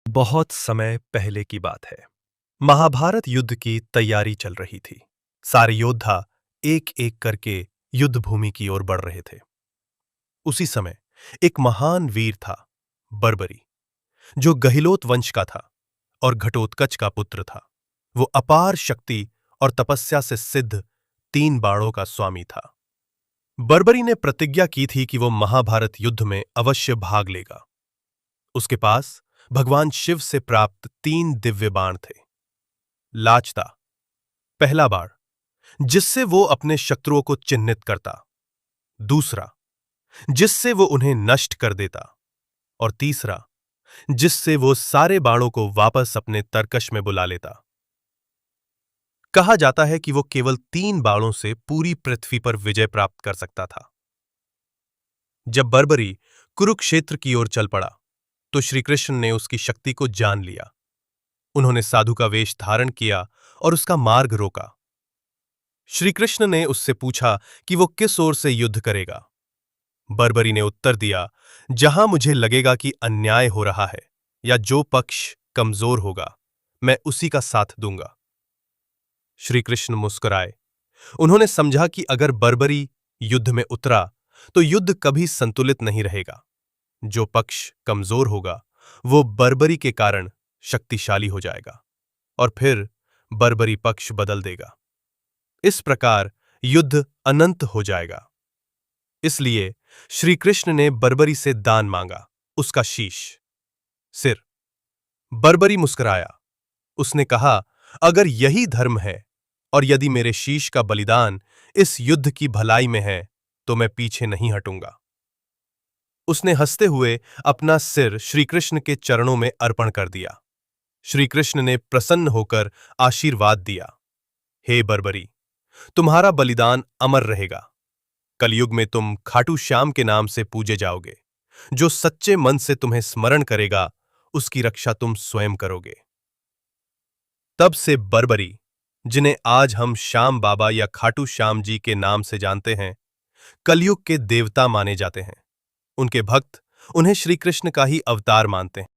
बहुत समय पहले की बात है। महाभारत युद्ध की तैयारी चल रही थी। सारे योद्धा एक एक करके युद्ध भूमि की ओर बढ़ रहे थे। उसी समय एक महान वीर था, बर्बरी, जो गहिलोत वंश का था और घटोत्कच का पुत्र था। वो अपार शक्ति और तपस्या से सिद्ध 3 बाणों का स्वामी था। बर्बरी ने प्रतिज्ञा की थी कि वो महाभारत युद्ध में अवश्य भाग लेगा। उसके पास भगवान शिव से प्राप्त 3 दिव्य बाण थे। लाचता, पहला बाण, जिससे वो अपने शत्रुओं को चिन्हित करता। दूसरा, जिससे वो उन्हें नष्ट कर देता। और तीसरा, जिससे वो सारे बाणों को वापस अपने तरकश में बुला लेता। कहा जाता है कि वो केवल 3 बाणों से पूरी पृथ्वी पर विजय प्राप्त कर सकता था। जब बर्बरी कुरुक्षेत्र की ओर चल पड़ा, तो श्री कृष्ण ने उसकी शक्ति को जान लिया। उन्होंने साधु का वेश धारण किया और उसका मार्ग रोका। श्री कृष्ण ने उससे पूछा कि वो किस ओर से युद्ध करेगा। बर्बरी ने उत्तर दिया, जहां मुझे लगेगा कि अन्याय हो रहा है या जो पक्ष कमजोर होगा, मैं उसी का साथ दूंगा। श्री कृष्ण मुस्कुराए। उन्होंने समझा कि अगर बर्बरी युद्ध में उतरा तो युद्ध कभी संतुलित नहीं रहेगा। जो पक्ष कमजोर होगा वो बर्बरी के कारण शक्तिशाली हो जाएगा और फिर बर्बरी पक्ष बदल देगा। इस प्रकार युद्ध अनंत हो जाएगा। इसलिए श्री कृष्ण ने बर्बरी से दान मांगा, उसका शीश, सिर। बर्बरी मुस्कुराया। उसने कहा, अगर यही धर्म है और यदि मेरे शीश का बलिदान इस युद्ध की भलाई में है तो मैं पीछे नहीं हटूंगा। उसने हंसते हुए अपना सिर श्री कृष्ण के चरणों में अर्पण कर दिया। श्री कृष्ण ने प्रसन्न होकर आशीर्वाद दिया, हे बर्बरी, तुम्हारा बलिदान अमर रहेगा। कलयुग में तुम खाटू श्याम के नाम से पूजे जाओगे। जो सच्चे मन से तुम्हें स्मरण करेगा, उसकी रक्षा तुम स्वयं करोगे। तब से बर्बरी, जिन्हें आज हम श्याम बाबा या खाटू श्याम जी के नाम से जानते हैं, कलयुग के देवता माने जाते हैं। उनके भक्त उन्हें श्री कृष्ण का ही अवतार मानते हैं।